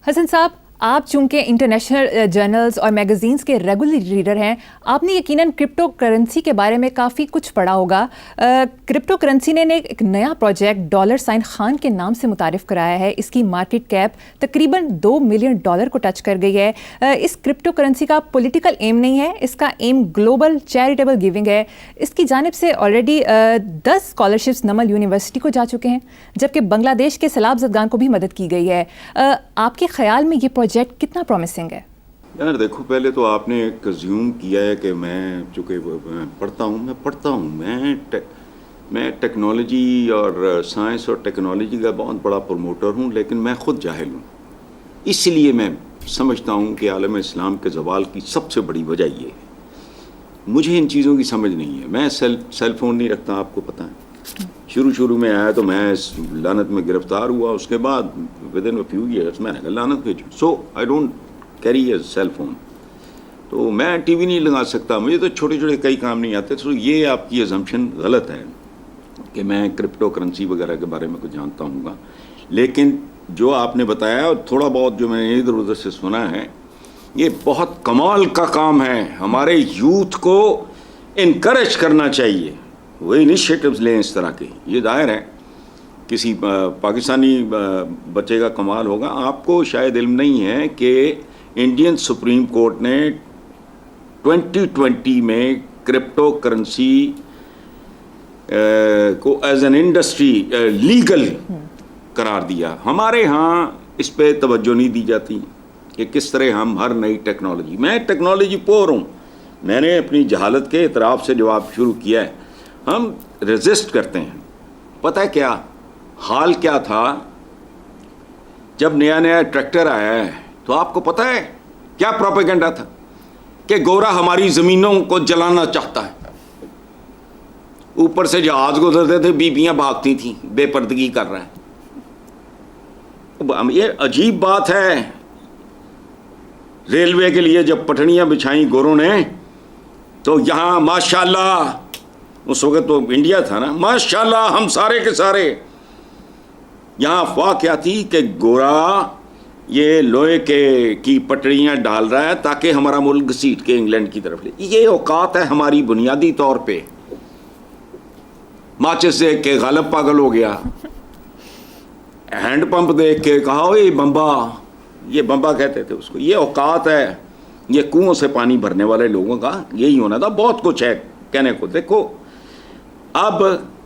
حسن صاحب، آپ چونکہ انٹرنیشنل جرنلز اور میگزینز کے ریگولر ریڈر ہیں، آپ نے یقیناً کرپٹو کرنسی کے بارے میں کافی کچھ پڑھا ہوگا۔ کرپٹو کرنسی نے ایک نیا پروجیکٹ $خان کے نام سے متعارف کرایا ہے۔ اس کی مارکیٹ کیپ تقریباً $2 ملین کو ٹچ کر گئی ہے۔ اس کرپٹو کرنسی کا پولیٹیکل ایم نہیں ہے، اس کا ایم گلوبل چیریٹیبل گیونگ ہے۔ اس کی جانب سے آلریڈی 10 اسکالرشپس نمل یونیورسٹی کو جا چکے ہیں، جبکہ بنگلہ دیش کے سیلاب زدگان کو بھی مدد کی گئی ہے۔ آپ کے خیال میں یہ پروجیکٹ کتنا پرومسنگ ہے؟ یار دیکھو، پہلے تو آپ نے زیوم کیا ہے کہ میں چونکہ پڑھتا ہوں میں ٹیکنالوجی اور سائنس اور ٹیکنالوجی کا بہت بڑا پروموٹر ہوں، لیکن میں خود جاہل ہوں۔ اس لیے میں سمجھتا ہوں کہ عالم اسلام کے زوال کی سب سے بڑی وجہ یہ ہے، مجھے ان چیزوں کی سمجھ نہیں ہے۔ میں سیل فون نہیں رکھتا، آپ کو پتہ ہے۔ شروع میں آیا تو میں اس لعنت میں گرفتار ہوا، اس کے بعد ودن اے فیو ایئرس میں نے کہا لعنت بھیجو، so I don't carry a cell phone. تو میں ٹی وی نہیں لگا سکتا، مجھے تو چھوٹے کئی کام نہیں آتے۔ سو یہ آپ کی ازمپشن غلط ہے کہ میں کرپٹو کرنسی وغیرہ کے بارے میں کچھ جانتا ہوں گا، لیکن جو آپ نے بتایا اور تھوڑا بہت جو میں نے ادھر ادھر سے سنا ہے، یہ بہت کمال کا کام ہے۔ ہمارے یوتھ کو انکریج کرنا چاہیے، وہ انیشیٹوز لیں اس طرح کے۔ یہ ظاہر ہے کسی پاکستانی بچے کا کمال ہوگا۔ آپ کو شاید علم نہیں ہے کہ انڈین سپریم کورٹ نے 2020 میں کرپٹو کرنسی کو ایز این انڈسٹری لیگل قرار دیا۔ ہمارے ہاں اس پہ توجہ نہیں دی جاتی کہ کس طرح ہم ہر نئی ٹیکنالوجی، میں ٹیکنالوجی پور ہوں، میں نے اپنی جہالت کے اعتراف سے جواب شروع کیا ہے۔ ہم ریزسٹ کرتے ہیں۔ پتہ ہے کیا حال کیا تھا جب نیا ٹریکٹر آیا ہے؟ تو آپ کو پتہ ہے کیا پروپیگنڈا تھا؟ کہ گورا ہماری زمینوں کو جلانا چاہتا ہے۔ اوپر سے جہاز گزرتے تھے، بیویاں بھاگتی تھیں، بے پردگی کر رہا ہے۔ یہ عجیب بات ہے، ریلوے کے لیے جب پٹڑیاں بچھائیں گوروں نے، تو یہاں ماشاءاللہ، اس وقت تو انڈیا تھا نا، ماشاءاللہ ہم سارے کے سارے، یہاں افواہ کیا تھی کہ گورا یہ لوہے کی پٹڑیاں ڈال رہا ہے تاکہ ہمارا ملک گھسیٹ کے انگلینڈ کی طرف لے۔ یہ اوقات ہے ہماری بنیادی طور پہ۔ ماچس دیکھ کے غالب پاگل ہو گیا، ہینڈ پمپ دیکھ کے کہا اوے بمبا، یہ بمبا کہتے تھے اس کو۔ یہ اوقات ہے، یہ کنووں سے پانی بھرنے والے لوگوں کا یہی ہونا تھا۔ بہت کچھ ہے کہنے کو۔ دیکھو اب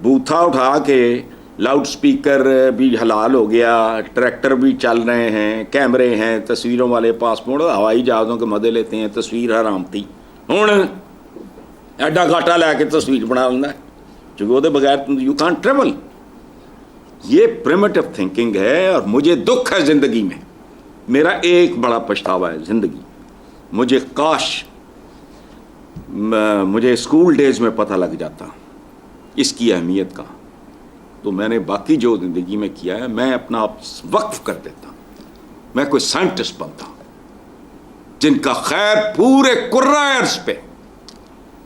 بوتھا اٹھا کے لاؤڈ سپیکر بھی حلال ہو گیا، ٹریکٹر بھی چل رہے ہیں، کیمرے ہیں، تصویروں والے پاسپورٹ، ہوائی جہازوں کے مزے لیتے ہیں، تصویر حرام تھی، ہوں ایڈا گاٹا لے کے تصویر بنا لینا ہے، چونکہ وہ بغیر یو کانٹ ٹریول۔ یہ پریمیٹو تھنکنگ ہے، اور مجھے دکھ ہے زندگی میں۔ میرا ایک بڑا پچھتاوا ہے زندگی، مجھے کاش مجھے اسکول ڈیز میں پتہ لگ جاتا اس کی اہمیت کا، تو میں نے باقی جو زندگی میں کیا ہے میں اپنا آپ وقف کر دیتا، میں کوئی سائنٹسٹ بنتا جن کا خیر پورے کرۂ ارض پہ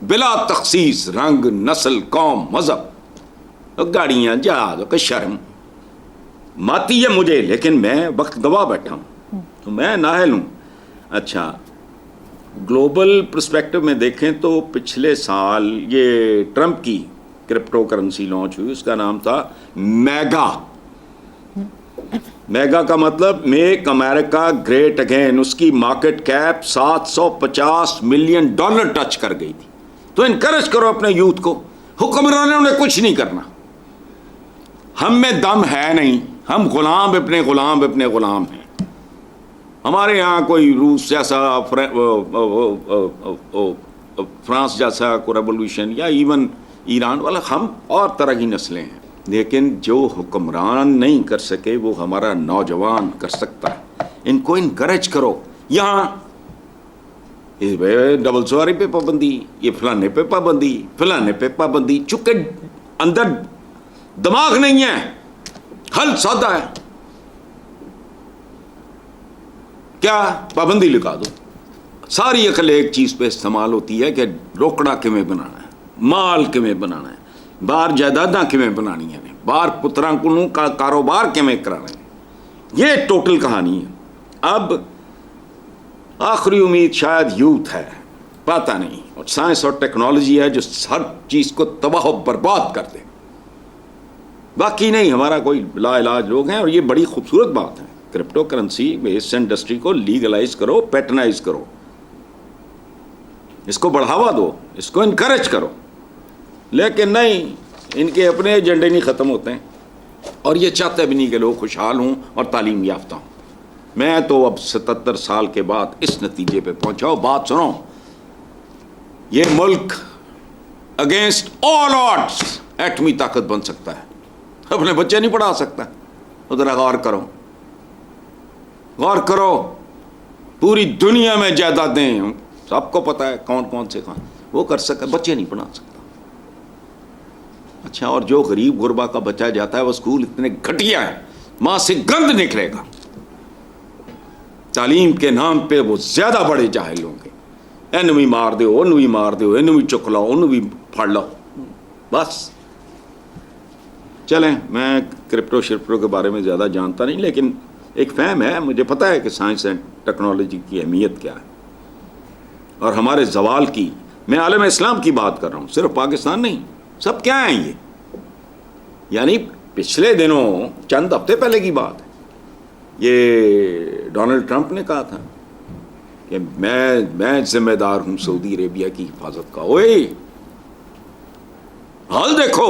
بلا تخصیص رنگ، نسل، قوم، مذہب، گاڑیاں، جہاز کا شرم ماتی ہے مجھے، لیکن میں وقت گوا بیٹھا ہوں، تو میں نااہل ہوں۔ اچھا، گلوبل پرسپیکٹو میں دیکھیں تو پچھلے سال یہ ٹرمپ کی کرپٹو کرنسی لانچ ہوئی، اس کا نام تھا میگا۔ میگا کا مطلب میک امریکہ گریٹ اگین۔ اس کی مارکیٹ کیپ $750 ملین ٹچ کر گئی تھی۔ تو انکریج کرو اپنے یوتھ کو، حکمرانوں نے کچھ نہیں کرنا، ہم میں دم ہے نہیں، ہم غلام اپنے غلام ہیں۔ ہمارے یہاں کوئی روس جیسا، فرانس جیسا کوئی ریولوشن، یا ایون ایران والا، ہم اور طرح کی نسلیں ہیں، لیکن جو حکمران نہیں کر سکے وہ ہمارا نوجوان کر سکتا ہے۔ ان کو انکریج کرو۔ یہاں ڈبل سواری پہ پابندی، یہ فلانے پہ پابندی، فلانے پہ پابندی، چونکہ اندر دماغ نہیں ہے، حل سادہ ہے، کیا پابندی لگا دو۔ ساری عقل ایک چیز پہ استعمال ہوتی ہے کہ روکڑا کیویں بنانا ہے، مال کیویں بنانا ہے، باہر جائیداداں کیویں بنانی ہیں، باہر پتراں کو کاروبار کیویں کرانا ہے۔ یہ ٹوٹل کہانی ہے۔ اب آخری امید شاید یوتھ ہے، پتہ نہیں، اور سائنس اور ٹیکنالوجی ہے جو ہر چیز کو تباہ و برباد کر دے. باقی نہیں، ہمارا کوئی لا علاج لوگ ہیں. اور یہ بڑی خوبصورت بات ہے، کرپٹو کرنسی اس انڈسٹری کو لیگلائز کرو، پیٹرنائز کرو، اس کو بڑھاوا دو، اس کو انکریج کرو. لیکن نہیں، ان کے اپنے ایجنڈے نہیں ختم ہوتے ہیں، اور یہ چاہتے بھی نہیں کہ لوگ خوشحال ہوں اور تعلیم یافتہ ہوں. میں تو اب 77 سال کے بعد اس نتیجے پہ پہنچا ہوں. بات سنو، یہ ملک اگینسٹ آل آڈس ایٹمی طاقت بن سکتا ہے، اپنے بچے نہیں پڑھا سکتا. ذرا غور کرو، غور کرو. پوری دنیا میں جائیدادیں سب کو پتہ ہے کون کون سے خان وہ کر سکتا، بچے نہیں پڑھا سکتا. اچھا، اور جو غریب غربا کا بچہ جاتا ہے وہ اسکول اتنے گھٹیا ہے، ماں سے گند نکلے گا. تعلیم کے نام پہ وہ زیادہ بڑے جاہل ہوں گے. اینو بھی مار دو، انو بھی مار دو، اینو بھی چک لاؤ، انو بھی پھاڑ لاؤ. بس چلیں، میں کرپٹو شرپٹو کے بارے میں زیادہ جانتا نہیں، لیکن ایک فہم ہے، مجھے پتہ ہے کہ سائنس اینڈ ٹیکنالوجی کی اہمیت کیا ہے اور ہمارے زوال کی. میں عالم اسلام کی بات کر رہا ہوں، صرف پاکستان نہیں. سب کیا ہیں یہ؟ یعنی پچھلے دنوں چند ہفتے پہلے کی بات ہے، یہ ڈونلڈ ٹرمپ نے کہا تھا کہ میں ذمہ دار ہوں سعودی عربیہ کی حفاظت کا. اوئے حال دیکھو،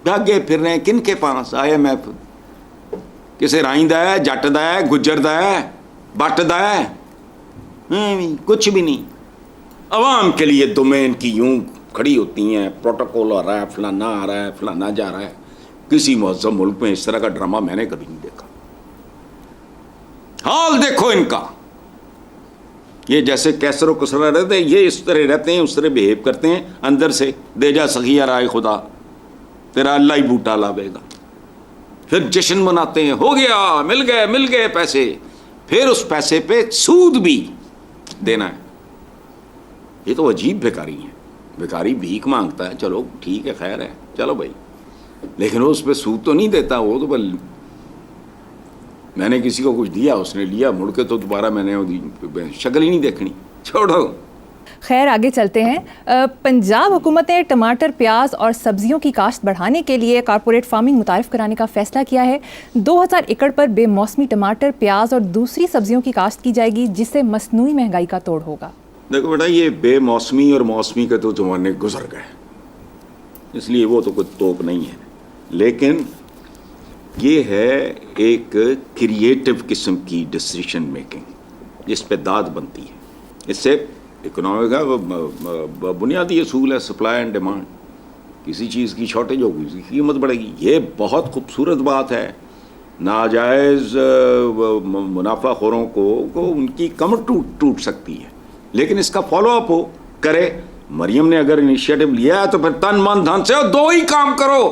بھاگے پھر رہے ہیں کن کے پاس؟ IMF کسے رائندہ ہے، جٹ دا ہے، گجر دا ہے، بٹ دا ہے؟ کچھ بھی نہیں. عوام کے لیے دومین کی یوں کھڑی ہوتی ہیں، پروٹوکول آ رہا ہے، فلانا آ رہا ہے، فلانا جا رہا ہے. کسی مہذب ملک میں اس طرح کا ڈرامہ میں نے کبھی نہیں دیکھا. حال دیکھو ان کا. یہ جیسے کیسر و کسرا رہتے ہیں، یہ اس طرح رہتے ہیں، اس طرح بہیو کرتے ہیں. اندر سے دے جا سخیہ رائے خدا، تیرا اللہ ہی بوٹا لاوے گا. پھر جشن مناتے ہیں، ہو گیا، مل گئے پیسے. پھر اس پیسے پہ سود بھی دینا ہے. یہ تو عجیب بھیکاری ہے. بھیکاری بھیک مانگتا ہے، چلو ٹھیک ہے، خیر ہے، چلو بھائی، لیکن وہ اس پہ سود تو نہیں دیتا. وہ تو بل میں نے کسی کو کچھ دیا، اس نے لیا، مڑ کے تو دوبارہ میں نے شکل ہی نہیں دیکھنی. چھوڑو. خیر آگے چلتے ہیں. پنجاب حکومت نے ٹماٹر، پیاز اور سبزیوں کی کاشت بڑھانے کے لیے کارپوریٹ فارمنگ متعارف کرانے کا فیصلہ کیا ہے. 2000 ایکڑ پر بے موسمی ٹماٹر، پیاز اور دوسری سبزیوں کی کاشت کی جائے گی، جس سے مصنوعی مہنگائی کا توڑ ہوگا. دیکھو بیٹا، یہ بے موسمی اور موسمی کے تو زمانے گزر گئے، اس لیے وہ تو کوئی توپ نہیں ہے. لیکن یہ ہے ایک کریٹو قسم کی ڈسیشن میکنگ جس پہ داد بنتی ہے. اس سے اکنامی کا بنیادی اصول ہے سپلائی اینڈ ڈیمانڈ. کسی چیز کی شارٹیج ہوگی، اس کی قیمت بڑھے گی. یہ بہت خوبصورت بات ہے. ناجائز منافع خوروں کو ان کی کمر ٹوٹ سکتی ہے، لیکن اس کا فالو اپ ہو کرے. مریم نے اگر انیشیٹو لیا ہے تو پھر تن من دھن سے دو ہی کام کرو،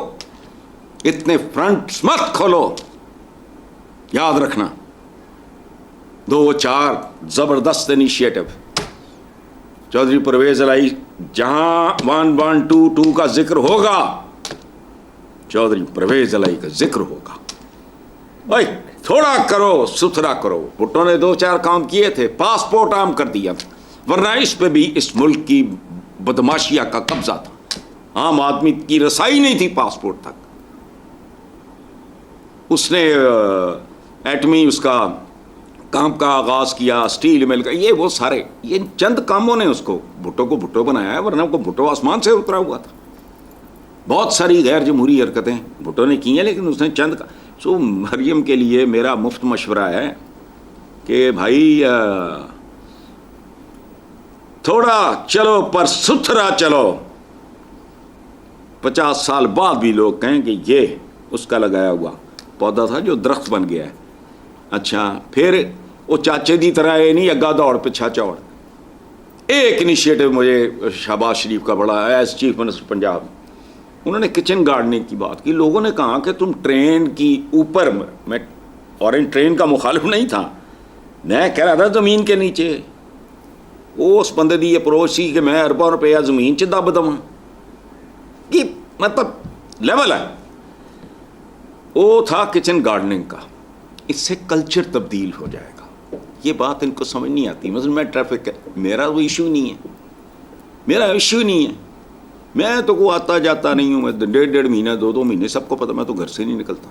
اتنے فرنٹس مت کھولو. یاد رکھنا، 2-4 زبردست انیشیٹو. چودھری پرویز الہی جہاں 1122 کا ذکر ہوگا، چودھری پرویز الہی کا ذکر ہوگا. بھائی تھوڑا کرو، ستھرا کرو. بھٹو نے 2-4 کام کیے تھے، پاسپورٹ عام کر دیا، ورنہ اس پہ بھی اس ملک کی بدماشیہ کا قبضہ تھا. عام آدمی کی رسائی نہیں تھی پاسپورٹ تک. اس نے ایٹمی اس کا کام کا آغاز کیا، اسٹیل مل کا، یہ وہ سارے، یہ چند کاموں نے اس کو بھٹو کو بھٹو بنایا ہے، ورنہ کو بھٹو آسمان سے اترا ہوا تھا. بہت ساری غیر جمہوری حرکتیں بھٹو نے کی ہیں، لیکن اس نے چند سو. مریم کے لیے میرا مفت مشورہ ہے کہ بھائی تھوڑا چلو پر ستھرا چلو. 50 سال بعد بھی لوگ کہیں کہ یہ اس کا لگایا ہوا پودا تھا جو درخت بن گیا ہے. اچھا پھر وہ چاچے دی طرح یہ نہیں اگا دوڑ پچھا چوڑ. ایک انیشیٹو مجھے شہباز شریف کا بڑا ایز چیف منسٹر پنجاب، انہوں نے کچن گارڈننگ کی بات کی. لوگوں نے کہا کہ تم ٹرین کی اوپر، میں اور ان ٹرین کا مخالف نہیں تھا، میں کہہ رہا تھا زمین کے نیچے. اس بندے دی اپروچ سی کہ میں اربوں روپیہ زمین چ دب دواں، کہ مطلب لیول ہے. وہ تھا کچن گارڈننگ کا. اس سے کلچر تبدیل ہو جائے گا. یہ بات ان کو سمجھ نہیں آتی. مثلا میں ٹریفک میرا وہ ایشو نہیں ہے, میں تو کوئی آتا جاتا نہیں ہوں. میں 1.5 مہینہ 2 مہینے سب کو پتہ, میں تو گھر سے نہیں نکلتا.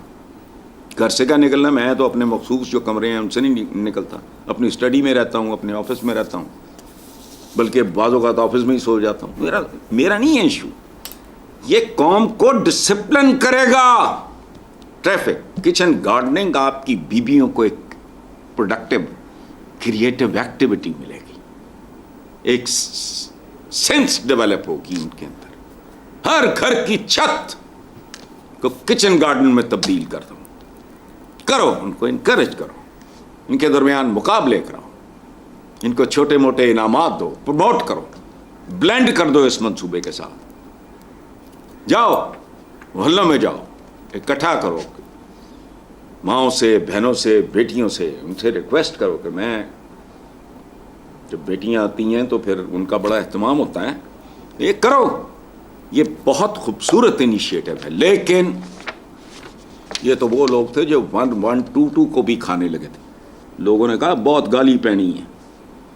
گھر سے کیا نکلنا, میں تو اپنے مخصوص جو کمرے ہیں ان سے نہیں نکلتا. اپنی اسٹڈی میں رہتا ہوں, اپنے آفس میں رہتا ہوں, بلکہ بعض اوقات آفس میں ہی سو جاتا ہوں. میرا نہیں ہے ایشو. یہ قوم کو ڈسپلن کرے گا. ٹریفک, کچن گارڈننگ, آپ کی بیویوں کو ایک پروڈکٹیو کریٹو ایکٹیویٹی ملے گی, ایک سینس ڈیولپ ہوگی ان کے اندر. ہر گھر کی چھت کو کچن گارڈن میں تبدیل کر دو. کرو, ان کو انکریج کرو, ان کے درمیان مقابلے کراؤ, ان کو چھوٹے موٹے انعامات دو, پروموٹ کرو, بلینڈ کر دو اس منصوبے کے ساتھ. جاؤ محلوں میں جاؤ, اکٹھا کرو, ماؤں سے, بہنوں سے, بیٹیوں سے, ان سے ریکویسٹ کرو کہ میں, جب بیٹیاں آتی ہیں تو پھر ان کا بڑا اہتمام ہوتا ہے, یہ کرو. یہ بہت خوبصورت انیشیٹو ہے. لیکن یہ تو وہ لوگ تھے جو 1-1-2-2 کو بھی کھانے لگے تھے. لوگوں نے کہا بہت گالی پہنی ہے,